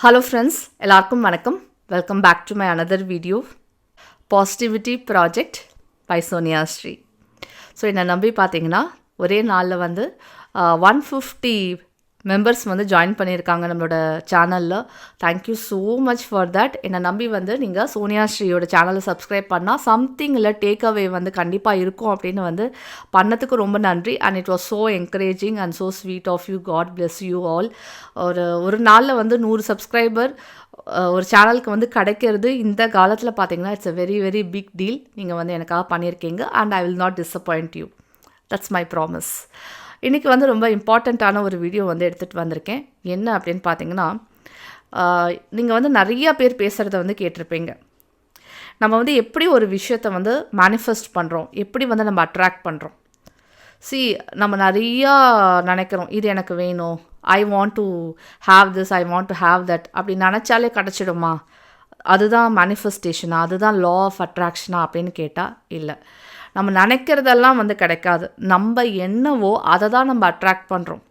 Hello friends, எல்லாருக்கும் வணக்கம். Welcome back to my another video. Positivity Project by Sonia Sri. So என்னை நம்பி பார்த்தீங்கன்னா ஒரே நாளில் வந்து 150 மெம்பர்ஸ் வந்து ஜாயின் பண்ணியிருக்காங்க நம்மளோட சேனலில். Thank you so much for that. என்னை நம்பி வந்து நீங்கள் சோனியா ஸ்ரீயோட சேனலை சப்ஸ்கிரைப் பண்ணால் சம்திங் இல்லை டேக் அவே வந்து கண்டிப்பாக இருக்கும் அப்படின்னு வந்து பண்ணதுக்கு ரொம்ப நன்றி. And it was so encouraging and so sweet of you. God bless you all. ஒரு நாளில் வந்து 100 சப்ஸ்கிரைபர் ஒரு சேனலுக்கு வந்து கிடைக்கிறது இந்த காலத்தில் பார்த்தீங்கன்னா it's a very very big deal. நீங்கள் வந்து எனக்காக பண்ணியிருக்கீங்க and I will not disappoint you. That's my promise. இன்றைக்கி வந்து ரொம்ப இம்பார்ட்டண்ட்டான ஒரு வீடியோ வந்து எடுத்துகிட்டு வந்திருக்கேன். என்ன அப்படின்னு பார்த்தீங்கன்னா, நீங்கள் வந்து நிறையா பேர் பேசுகிறத வந்து கேட்டிருப்பீங்க. நம்ம வந்து எப்படி ஒரு விஷயத்தை வந்து மேனிஃபெஸ்ட் பண்ணுறோம், எப்படி வந்து நம்ம அட்ராக்ட் பண்ணுறோம். நம்ம நிறையா நினைக்கிறோம், இது எனக்கு வேணும், I want to have this, I want to have that அப்படி நினச்சாலே கிடச்சிடுமா? அதுதான் மேனிஃபெஸ்டேஷனா? அதுதான் லா ஆஃப் அட்ராக்ஷனா அப்படின்னு கேட்டால் இல்லை. நம்ம நினைக்கிறதெல்லாம் வந்து கிடைக்காது. நம்ம என்னவோ அதை தான் நம்ம அட்ராக்ட் பண்ணுறோம்.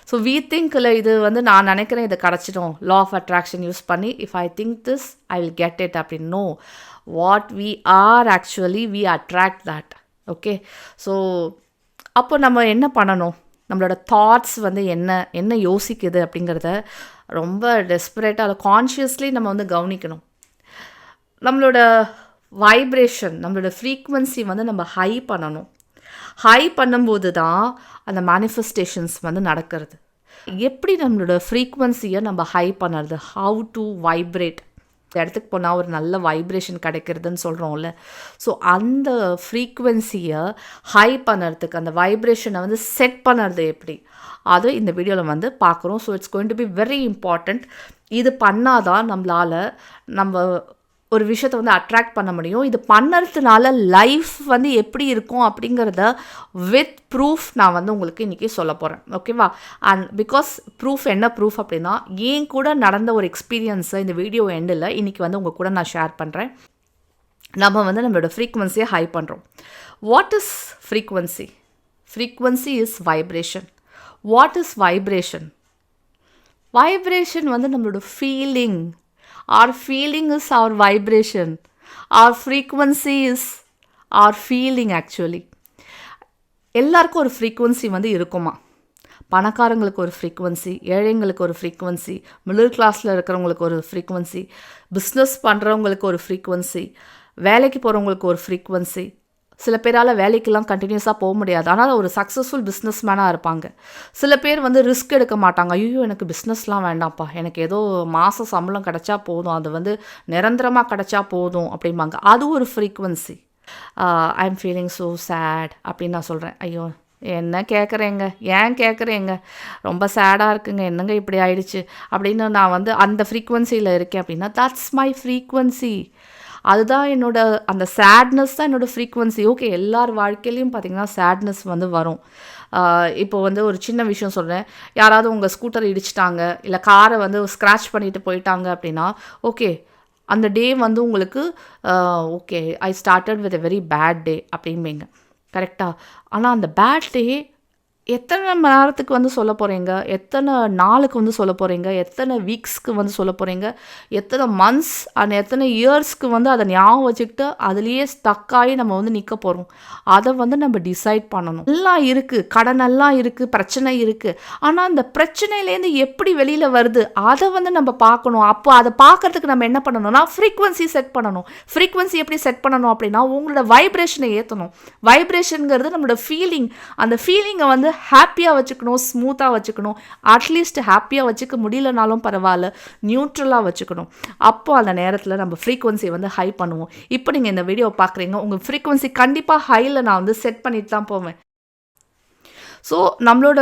ஸோ வி திங்க்கில் இது வந்து நான் நினைக்கிறேன் இது கிடச்சிடும், லா ஆஃப் அட்ராக்ஷன் யூஸ் பண்ணி if I think this I will get it அப்படின்னு. No, what we are actually we attract that. Okay, so அப்போ நம்ம என்ன பண்ணணும்? நம்மளோட தாட்ஸ் வந்து என்ன யோசிக்குது அப்படிங்கிறத ரொம்ப டெஸ்பரேட்டாக அதை கான்ஷியஸ்லி நம்ம வந்து கவனிக்கணும். நம்மளோட வைப்ரேஷன், நம்மளோட ஃப்ரீக்குவன்சி வந்து நம்ம ஹை பண்ணணும். ஹை பண்ணும்போது தான் அந்த மேனிஃபெஸ்டேஷன்ஸ் வந்து நடக்கிறது. எப்படி நம்மளோட ஃப்ரீக்குவன்சியை நம்ம ஹை பண்ணுறது? How to vibrate? இடத்துக்கு போனால் ஒரு நல்ல வைப்ரேஷன் கிடைக்கிறதுன்னு சொல்கிறோம்ல. ஸோ அந்த ஃப்ரீக்குவன்சியை ஹை பண்ணுறதுக்கு, அந்த வைப்ரேஷனை வந்து செட் பண்ணுறது எப்படி, அது இந்த வீடியோவில் வந்து பார்க்குறோம். So it's going to be very important. இது பண்ணாதான் நம்மளால் நம்ம ஒரு விஷயத்தை வந்து அட்ராக்ட் பண்ண முடியும். இது பண்ணுறதுனால லைஃப் வந்து எப்படி இருக்கும் அப்படிங்கிறத வித் ப்ரூஃப் நான் வந்து உங்களுக்கு இன்றைக்கி சொல்ல போகிறேன். ஓகேவா? அண்ட் பிகாஸ் ப்ரூஃப் என்ன ப்ரூஃப் அப்படின்னா, ஏன் கூட நடந்த ஒரு எக்ஸ்பீரியன்ஸை இந்த வீடியோ எண்டில் இன்றைக்கி வந்து உங்கள் கூட நான் ஷேர் பண்ணுறேன். நம்ம வந்து நம்மளோட ஃப்ரீக்குவன்சியை ஹை பண்ணுறோம். What is frequency? Frequency is vibration. What is vibration? Vibration வந்து நம்மளோட feeling. Our feeling is our vibration. Our frequency is our feeling actually. எல்லாருக்கும் ஒரு ஃப்ரீக்குவன்சி வந்து இருக்குமா? பணக்காரங்களுக்கு ஒரு ஃப்ரீக்குவன்சி, ஏழைங்களுக்கு ஒரு ஃப்ரீக்குவன்சி, மிடில் கிளாஸில் இருக்கிறவங்களுக்கு ஒரு ஃப்ரீக்குவன்சி, பிஸ்னஸ் பண்ணுறவங்களுக்கு ஒரு ஃப்ரீக்குவன்சி, வேலைக்கு போகிறவங்களுக்கு ஒரு ஃப்ரீக்குவன்சி. சில பேரால் வேலைக்கெல்லாம் கண்டினியூஸாக போக முடியாது, ஆனால் ஒரு சக்ஸஸ்ஃபுல் பிஸ்னஸ் மேனாக இருப்பாங்க. சில பேர் வந்து ரிஸ்க் எடுக்க மாட்டாங்க. ஐயோ எனக்கு பிஸ்னஸ்லாம் வேண்டாம்ப்பா, எனக்கு ஏதோ மாத சம்பளம் கிடச்சா போதும், அது வந்து நிரந்தரமாக கிடச்சா போதும் அப்படிம்பாங்க. அது ஒரு frequency. I am feeling so sad அப்படின்னு நான் சொல்கிறேன். ஐயோ என்ன கேட்குறேங்க, ஏன் கேட்குறேங்க, ரொம்ப சேடாக இருக்குங்க, என்னங்க இப்படி ஆயிடுச்சு அப்படின்னு நான் வந்து அந்த ஃப்ரீக்குவன்சியில் இருக்கேன் அப்படின்னா தட்ஸ் மை ஃப்ரீக்குவன்சி. அதுதான் என்னோட அந்த சேட்னஸ் தான் என்னோடய ஃப்ரீக்குவன்சி. ஓகே, எல்லார் வாழ்க்கையிலையும் பார்த்திங்கன்னா சேட்னஸ் வந்து வரும். இப்போ வந்து ஒரு சின்ன விஷயம் சொல்கிறேன். யாராவது உங்கள் ஸ்கூட்டர் இடிச்சிட்டாங்க, இல்லை காரை வந்து ஸ்க்ராட்ச் பண்ணிட்டு போயிட்டாங்க அப்படின்னா ஓகே, அந்த டே வந்து உங்களுக்கு okay I started with a very bad day அப்படிம்பீங்க. கரெக்டாக? ஆனால் அந்த பேட் டே எத்தனை மணி நேரத்துக்கு வந்து சொல்ல போகிறீங்க, எத்தனை நாளுக்கு வந்து சொல்ல போகிறீங்க, எத்தனை வீக்ஸ்க்கு வந்து சொல்ல போகிறீங்க, எத்தனை மந்த்ஸ் அண்ட் எத்தனை இயர்ஸ்க்கு வந்து அதை ஞாபகம் வச்சுக்கிட்டு அதுலேயே ஸ்டக்காகி நம்ம வந்து நிற்க போகிறோம். அதை வந்து நம்ம டிசைட் பண்ணணும். எல்லாம் இருக்குது, கடனெல்லாம் இருக்குது, பிரச்சனை இருக்குது. ஆனால் அந்த பிரச்சனையிலேருந்து எப்படி வெளியில் வருது அதை வந்து நம்ம பார்க்கணும். அப்போ அதை பார்க்குறதுக்கு நம்ம என்ன பண்ணணும்னா ஃப்ரீக்குவன்சி செட் பண்ணணும். ஃப்ரீக்குவன்சி எப்படி செட் பண்ணணும் அப்படின்னா உங்களோட வைப்ரேஷனை ஏற்றணும். வைப்ரேஷனுங்கிறது நம்மளோட ஃபீலிங். அந்த ஃபீலிங்கை வந்து ஹாப்பியாக வச்சுக்கணும், ஸ்மூத்தாக வச்சுக்கணும். அட்லீஸ்ட் ஹாப்பியாக வச்சுக்க முடியலனாலும் பரவாயில்ல, நியூட்ரலாக வச்சுக்கணும். அப்போ அந்த நேரத்தில் நம்ம ஃப்ரீக்குவன்சியை வந்து ஹை பண்ணுவோம். இப்போ நீங்கள் இந்த வீடியோ பார்க்குறீங்க, உங்கள் ஃப்ரீக்குவன்சி கண்டிப்பாக ஹையில் நான் வந்து செட் பண்ணிட்டு தான் போவேன். ஸோ நம்மளோட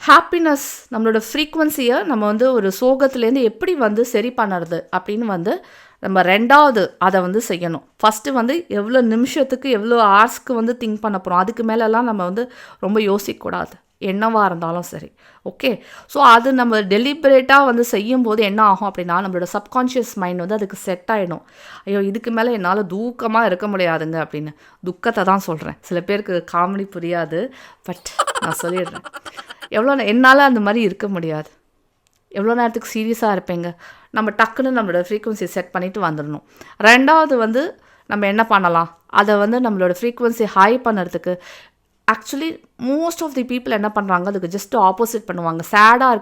ஹாப்பினஸ், நம்மளோட ஃப்ரீக்குவன்சியை நம்ம வந்து ஒரு சோகத்துலேருந்து எப்படி வந்து சரி பண்ணுறது அப்படின்னு வந்து நம்ம ரெண்டாவது அதை வந்து செய்யணும். ஃபஸ்ட்டு வந்து எவ்வளோ நிமிஷத்துக்கு எவ்வளோ ஹார்ஸ்க்கு வந்து திங்க் பண்ண போகிறோம், அதுக்கு மேலெலாம் நம்ம வந்து ரொம்ப யோசிக்கக்கூடாது, என்னவாக இருந்தாலும் சரி. ஓகே, ஸோ அது நம்ம டெலிபரேட்டாக வந்து செய்யும்போது என்ன ஆகும் அப்படின்னா நம்மளோட சப்கான்ஷியஸ் மைண்ட் வந்து அதுக்கு செட் ஆகிடும். ஐயோ இதுக்கு மேலே என்னால் தூக்கமாக இருக்க முடியாதுங்க அப்படின்னு. துக்கத்தை தான் சொல்கிறேன். சில பேருக்கு காமெடி புரியாது, பட் நான் சொல்லிடுறேன். என்னால் அந்த மாதிரி இருக்க முடியாது. எவ்வளோ நேரத்துக்கு சீரியஸாக இருப்பீங்க? நம்ம டக்குன்னு நம்மளோட ஃப்ரீக்வன்சி செட் பண்ணிவிட்டு வந்துடணும். 2வது வந்து நம்ம என்ன பண்ணலாம், அதை வந்து நம்மளோட ஃப்ரீக்வன்சி ஹை பண்ணுறதுக்கு actually most of the people என்ன பண்ணுறாங்க, அதுக்கு ஜஸ்ட் ஆப்போசிட் பண்ணுவாங்க. சேடாக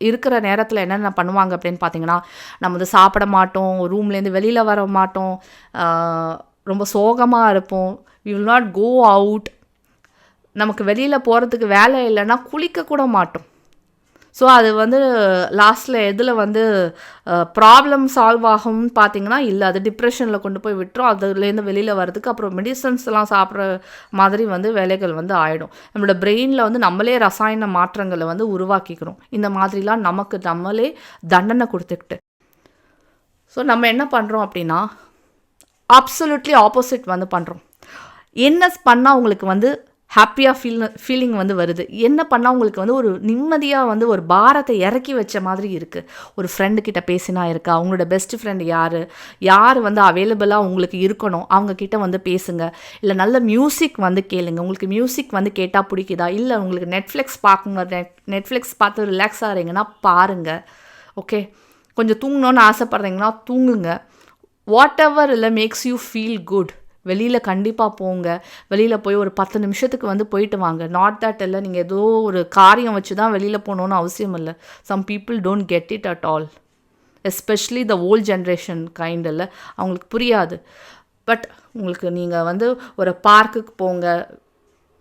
இருக்கிற நேரத்தில் என்னென்ன பண்ணுவாங்க அப்படின்னு பார்த்தீங்கன்னா, நம்ம வந்து சாப்பிட மாட்டோம், ரூம்லேருந்து வெளியில் வர மாட்டோம், ரொம்ப சோகமாக இருப்போம், we will not go out. நமக்கு வெளியில் போகிறதுக்கு வேலை இல்லைன்னா குளிக்க கூட மாட்டோம். ஸோ அது வந்து லாஸ்ட்டில் எதில் வந்து ப்ராப்ளம் சால்வ் ஆகும்னு பார்த்தீங்கன்னா இல்லை, அது டிப்ரெஷனில் கொண்டு போய் விட்டுரும். அதுலேருந்து வெளியில் வர்றதுக்கு அப்புறம் மெடிசன்ஸ்லாம் சாப்பிட்ற மாதிரி வந்து வேலைகள் வந்து ஆகிடும். நம்மளோட பிரெயினில் வந்து நம்மளே ரசாயன மாற்றங்களை வந்து உருவாக்கிக்கிறோம். இந்த மாதிரிலாம் நமக்கு நம்மளே தண்டனை கொடுத்துக்கிட்டு. ஸோ நம்ம என்ன பண்ணுறோம் அப்படின்னா, அப்சல்யூட்லி ஆப்போசிட் வந்து பண்ணுறோம். என்ன பண்ணால் உங்களுக்கு வந்து ஹாப்பியாக ஃபீலிங் வந்து வருது, என்ன பண்ணால் உங்களுக்கு வந்து ஒரு நிம்மதியாக வந்து ஒரு பாரத்தை இறக்கி வச்ச மாதிரி இருக்குது. ஒரு ஃப்ரெண்டுக்கிட்ட பேசினா இருக்கா, அவங்களோட பெஸ்ட் ஃப்ரெண்டு யார் வந்து அவைலபிளாக உங்களுக்கு இருக்கணும், அவங்கக்கிட்ட வந்து பேசுங்க. இல்லை நல்ல மியூசிக் வந்து கேளுங்க. உங்களுக்கு மியூசிக் வந்து கேட்டால் பிடிக்குதா, இல்லை உங்களுக்கு நெட்ஃப்ளிக்ஸ் பார்க்குங்க, நெட்ஃப்ளிக்ஸ் பார்த்து ரிலாக்ஸ் ஆகிறீங்கன்னா பாருங்கள். ஓகே, கொஞ்சம் தூங்கணுன்னு ஆசைப்பட்றீங்கன்னா தூங்குங்க. வாட் எவர் இல்லை மேக்ஸ் யூ ஃபீல் குட். வெளியில் கண்டிப்பாக போங்க. வெளியில் போய் ஒரு 10 நிமிஷத்துக்கு வந்து போயிட்டு வாங்க. நாட் தட் இல்லை நீங்கள் ஏதோ ஒரு காரியம் வச்சு தான் வெளியில் போகணுன்னு அவசியம் இல்லை. Some people don't get it at all, especially the old generation kind. இல்லை, அவங்களுக்கு புரியாது. பட் உங்களுக்கு நீங்கள் வந்து ஒரு பார்க்குக்கு போங்க,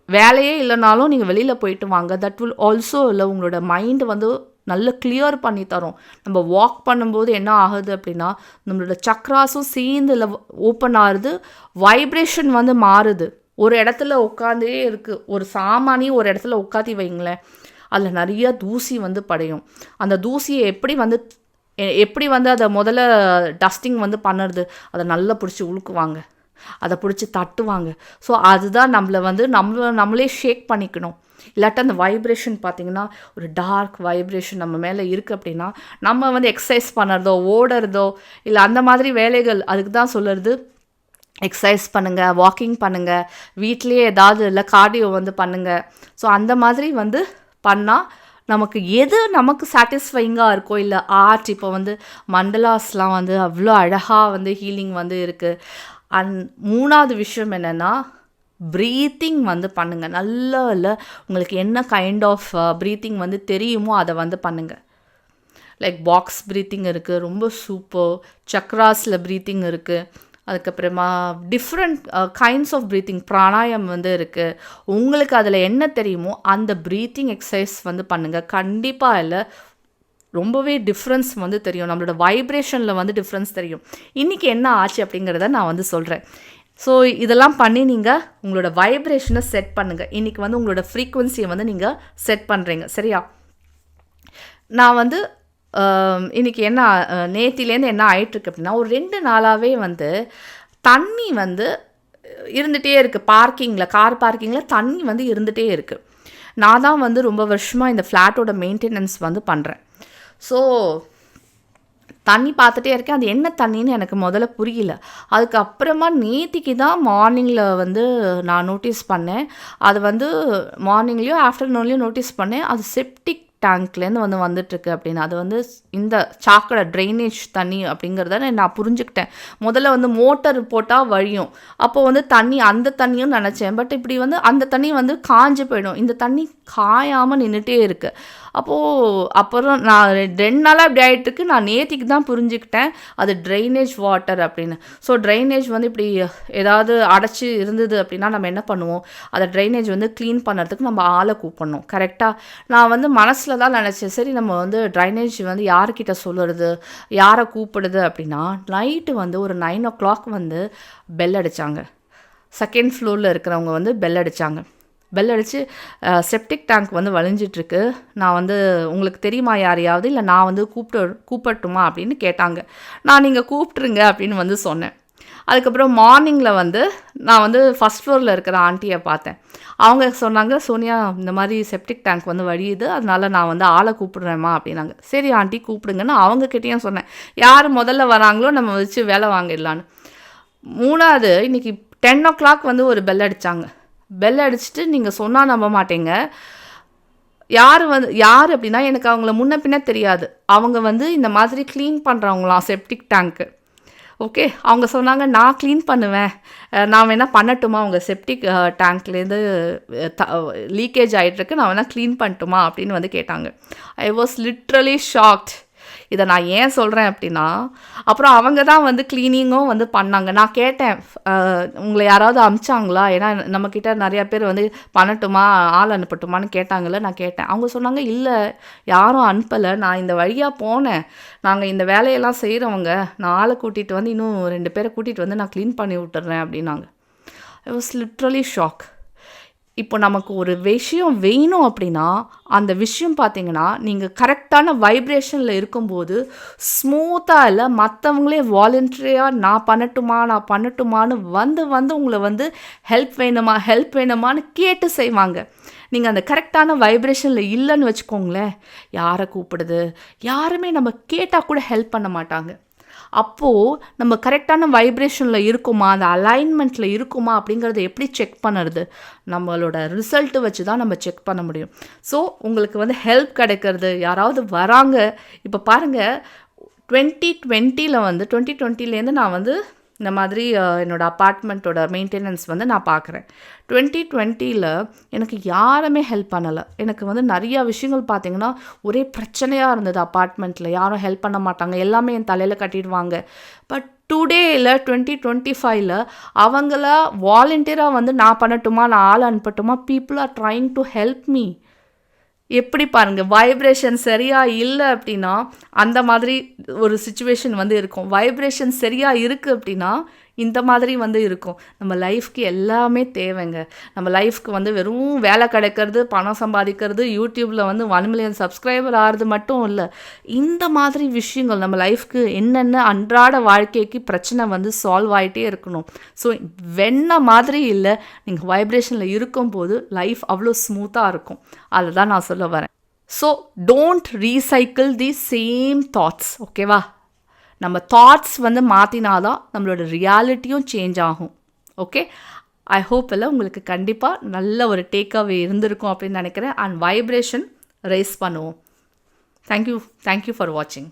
வேலையே இல்லைனாலும் நீங்கள் வெளியில் போயிட்டு வாங்க. தட் வில் ஆல்சோ இல்லை உங்களோட மைண்டு வந்து நல்ல கிளியர் பண்ணி தரும். நம்ம வாக் பண்ணும்போது என்ன ஆகுது அப்படின்னா, நம்மளோட சக்ராஸும் சேர்ந்து இல்லை ஓப்பன் ஆகுது, வைப்ரேஷன் வந்து மாறுது. ஒரு இடத்துல உட்காந்தே இருக்குது, ஒரு சாமானி ஒரு இடத்துல உட்காத்தி வைங்களேன், அதில் நிறைய தூசி வந்து படையும். அந்த தூசியை எப்படி வந்து அதை முதல்ல டஸ்டிங் வந்து பண்ணுறது, அதை நல்லா பிடிச்சி உழுக்குவாங்க, அதை பிடிச்சி தட்டுவாங்க. ஸோ அதுதான் நம்மளை வந்து நம்மளே ஷேக் பண்ணிக்கணும். இல்லாட்டா அந்த வைப்ரேஷன் பார்த்திங்கன்னா ஒரு டார்க் வைப்ரேஷன் நம்ம மேலே இருக்குது அப்படின்னா, நம்ம வந்து எக்ஸசைஸ் பண்ணுறதோ ஓடுறதோ இல்லை அந்த மாதிரி வேலைகள், அதுக்கு தான் சொல்லுறது எக்ஸசைஸ் பண்ணுங்கள், வாக்கிங் பண்ணுங்கள், வீட்லேயே ஏதாவது இல்லை கார்டியோ வந்து பண்ணுங்கள். ஸோ அந்த மாதிரி வந்து பண்ணால் நமக்கு சாட்டிஸ்ஃபைங்காக இருக்கோ, இல்லை ஆர்ட், இப்போ வந்து மண்டலாஸ்லாம் வந்து அவ்வளோ அழகாக வந்து ஹீலிங் வந்து இருக்குது. அண்ட் 3வது விஷயம் என்னென்னா, ப்ரீத்திங் வந்து பண்ணுங்கள். நல்லா இல்லை உங்களுக்கு என்ன கைண்ட் ஆஃப் ப்ரீத்திங் வந்து தெரியுமோ அதை வந்து பண்ணுங்கள். லைக் பாக்ஸ் ப்ரீத்திங் இருக்குது, ரொம்ப சூப்பர். சக்ராஸில் ப்ரீத்திங் இருக்குது. அதுக்கப்புறமா different kinds of breathing, pranayama வந்து இருக்குது. உங்களுக்கு அதில் என்ன தெரியுமோ அந்த ப்ரீத்திங் எக்ஸசைஸ் வந்து பண்ணுங்கள். கண்டிப்பாக இல்லை ரொம்பவே டிஃப்ரென்ஸ் வந்து தெரியும், நம்மளோட வைப்ரேஷனில் வந்து டிஃப்ரென்ஸ் தெரியும். இன்றைக்கி என்ன ஆச்சு அப்படிங்கிறத நான் வந்து சொல்கிறேன். ஸோ இதெல்லாம் பண்ணி நீங்கள் உங்களோட வைப்ரேஷனை செட் பண்ணுங்கள். இன்றைக்கி வந்து உங்களோட ஃப்ரீக்குவன்சியை வந்து நீங்கள் செட் பண்ணுறீங்க, சரியா? நான் வந்து இன்றைக்கி என்ன நேத்திலேருந்து என்ன ஆகிட்டுருக்கு அப்படின்னா, ஒரு 2 நாளாகவே வந்து தண்ணி வந்து இருந்துகிட்டே இருக்குது. கார் பார்க்கிங்கில் தண்ணி வந்து இருந்துகிட்டே இருக்குது. நான் தான் வந்து ரொம்ப வருஷமாக இந்த ஃப்ளாட்டோட மெயின்டெனன்ஸ் வந்து பண்ணுறேன். ஸோ தண்ணி பார்த்துட்டே இருக்கேன், அது என்ன தண்ணின்னு எனக்கு முதல்ல புரியல. அதுக்கப்புறமா நேத்திக்கு தான் மார்னிங்கில் வந்து நான் நோட்டீஸ் பண்ணேன். அது வந்து மார்னிங்லேயும் ஆஃப்டர்நூன்லேயும் நோட்டீஸ் பண்ணேன், அது செப்டிக் டேங்க்லேருந்து வந்துட்டுருக்கு அப்படின்னு. அது வந்து இந்த சாக்கடை ட்ரைனேஜ் தண்ணி அப்படிங்கிறத நான் புரிஞ்சுக்கிட்டேன். முதல்ல வந்து மோட்டர் போட்டால் வழியும், அப்போது வந்து அந்த தண்ணியும் நினச்சேன். பட் இப்படி வந்து அந்த தண்ணி வந்து காஞ்சு போயிடும், இந்த தண்ணி காயாமல் நின்றுட்டே இருக்குது. அப்புறம் நான் 2 நாளாக இப்படி ஆகிட்டுருக்கு. நான் நேத்திக்கு தான் புரிஞ்சுக்கிட்டேன் அது ட்ரைனேஜ் வாட்டர் அப்படின்னு. ஸோ ட்ரைனேஜ் வந்து இப்படி ஏதாவது அடைச்சி இருந்தது அப்படின்னா நம்ம என்ன பண்ணுவோம், அதை ட்ரைனேஜ் வந்து க்ளீன் பண்ணுறதுக்கு நம்ம ஆளை கூப்பிடணும், கரெக்டாக? நான் வந்து மனசில் தான் நினச்சேன், சரி நம்ம வந்து ட்ரைனேஜ் வந்து யார்கிட்ட சொல்லுறது, யாரை கூப்பிடுது அப்படின்னா, நைட்டு வந்து ஒரு 9 o'clock வந்து பெல் அடித்தாங்க. 2nd ஃப்ளோரில் இருக்கிறவங்க வந்து பெல் அடித்தாங்க. பெல் அடித்து செப்டிக் டேங்க் வந்து வழிஞ்சிட்ருக்கு, நான் வந்து உங்களுக்கு தெரியுமா யாரையாவது, இல்லை நான் வந்து கூப்பிடட்டுமா அப்படின்னு கேட்டாங்க. நான் நீங்கள் கூப்பிட்ருங்க அப்படின்னு வந்து சொன்னேன். அதுக்கப்புறம் மார்னிங்கில் வந்து நான் வந்து 1st ஃப்ளோரில் இருக்கிற ஆண்டியை பார்த்தேன். அவங்க சொன்னாங்க, சோனியா இந்த மாதிரி செப்டிக் டேங்க் வந்து வழியுது, அதனால நான் வந்து ஆளை கூப்பிட்றேம்மா அப்படின்னாங்க. சரி ஆண்டி கூப்பிடுங்கன்னு அவங்கக்கிட்டேயும் சொன்னேன். யார் முதல்ல வராங்களோ நம்ம வச்சு வேலை வாங்கிடலான்னு. 3வது இன்றைக்கி 10 o'clock வந்து ஒரு பெல் அடித்தாங்க. பெல் அடிச்சுட்டு நீங்கள் சொன்னால் நம்ப மாட்டேங்க, யார் அப்படின்னா எனக்கு அவங்கள முன்ன பின்ன தெரியாது. அவங்க வந்து இந்த மாதிரி க்ளீன் பண்ணுறவங்களாம் செப்டிக் டேங்க்கு. ஓகே, அவங்க சொன்னாங்க நான் க்ளீன் பண்ணுவேன், நான் வேணால் பண்ணட்டுமா, உங்கள் செப்டிக் டேங்க்லேருந்து லீக்கேஜ் ஆகிட்டுருக்கு, நான் வேணால் க்ளீன் பண்ணட்டுமா அப்படின்னு வந்து கேட்டாங்க. I was literally shocked. இதை நான் ஏன் சொல்கிறேன் அப்படின்னா, அப்புறம் அவங்க தான் வந்து க்ளீனிங்கும் வந்து பண்ணாங்க. நான் கேட்டேன், உங்களை யாராவது அனுப்பிச்சாங்களா, ஏன்னா நம்மக்கிட்ட நிறையா பேர் வந்து பண்ணட்டுமா, ஆள் அனுப்பட்டுமான்னு கேட்டாங்கல்ல. நான் கேட்டேன், அவங்க சொன்னாங்க இல்லை யாரும் அனுப்பலை, நான் இந்த வழியாக போனேன், நாங்கள் இந்த வேலையெல்லாம் செய்கிறவங்க, நான் ஆளை கூட்டிகிட்டு வந்து இன்னும் 2 பேரை கூட்டிகிட்டு வந்து நான் க்ளீன் பண்ணி விட்டுறேன் அப்படின்னாங்க. I was literally shock. இப்போ நமக்கு ஒரு விஷயம் வேணும் அப்படின்னா அந்த விஷயம் பார்த்தீங்கன்னா நீங்கள் கரெக்டான வைப்ரேஷனில் இருக்கும்போது ஸ்மூத்தாக இல்லை, மற்றவங்களே வாலண்டரியாக நான் பண்ணட்டுமான்னு வந்து உங்களை வந்து ஹெல்ப் வேணுமான்னு கேட்டு செய்வாங்க. நீங்கள் அந்த கரெக்டான வைப்ரேஷனில் இல்லைன்னு வச்சுக்கோங்களேன், யாரை கூப்பிடுது, யாருமே நம்ம கேட்டால் கூட ஹெல்ப் பண்ண மாட்டாங்க. அப்போது நம்ம கரெக்டான வைப்ரேஷனில் இருக்குமா, அந்த அலைன்மெண்ட்டில் இருக்குமா அப்படிங்கிறத எப்படி செக் பண்ணுறது, நம்மளோட ரிசல்ட்டு வச்சு தான் நம்ம செக் பண்ண முடியும். ஸோ உங்களுக்கு வந்து ஹெல்ப் கிடைக்கிறது, யாராவது வராங்க. இப்போ பாருங்கள், 2020 நான் வந்து இந்த மாதிரி என்னோடய அப்பார்ட்மெண்ட்டோட மெயின்டெனன்ஸ் வந்து நான் பார்க்குறேன். 2020 எனக்கு யாருமே ஹெல்ப் பண்ணலை. எனக்கு வந்து நிறையா விஷயங்கள் பார்த்திங்கன்னா ஒரே பிரச்சனையாக இருந்தது. அப்பார்ட்மெண்ட்டில் யாரும் ஹெல்ப் பண்ண மாட்டாங்க, எல்லாமே என் தலையில் கட்டிடுவாங்க. பட் டுடேயில் 2025 அவங்கள வாலண்டியராக வந்து நான் பண்ணட்டுமா, நான் ஆள் அனுப்பட்டுமா, people are trying to help me. எப்படி பாருங்கள், வைப்ரேஷன் சரியாக இல்லை அப்படின்னா அந்த மாதிரி ஒரு சிச்சுவேஷன் வந்து இருக்கும். வைப்ரேஷன் சரியாக இருக்குது அப்படின்னா இந்த மாதிரி வந்து இருக்கும். நம்ம லைஃப்க்கு எல்லாமே தேவைங்க. நம்ம லைஃப்க்கு வந்து வெறும் வேலை கிடைக்கிறது, பணம் சம்பாதிக்கிறது, யூடியூப்பில் வந்து 1 மில்லியன் சப்ஸ்கிரைபர் ஆகிறது மட்டும் இல்லை. இந்த மாதிரி விஷயங்கள் நம்ம லைஃப்க்கு என்னென்ன அன்றாட வாழ்க்கைக்கு பிரச்சனை வந்து சால்வ் ஆகிட்டே இருக்கணும். ஸோ வெண்ண மாதிரி இல்லை, நீங்கள் வைப்ரேஷனில் இருக்கும்போது லைஃப் அவ்வளோ ஸ்மூத்தாக இருக்கும். அதை தான் நான் சொல்ல வரேன். So don't recycle the same thoughts. ஓகேவா? நம்ம தாட்ஸ் வந்து மாற்றினாதான் நம்மளோட ரியாலிட்டியும் சேஞ்ச் ஆகும். ஓகே, ஐ ஹோப் இல்லை உங்களுக்கு கண்டிப்பாக நல்ல ஒரு டேக்அவே இருந்திருக்கும் அப்படின்னு நினைக்கிறேன். அண்ட் வைப்ரேஷன் ரைஸ் பண்ணுவோம். தேங்க்யூ ஃபார் வாட்சிங்.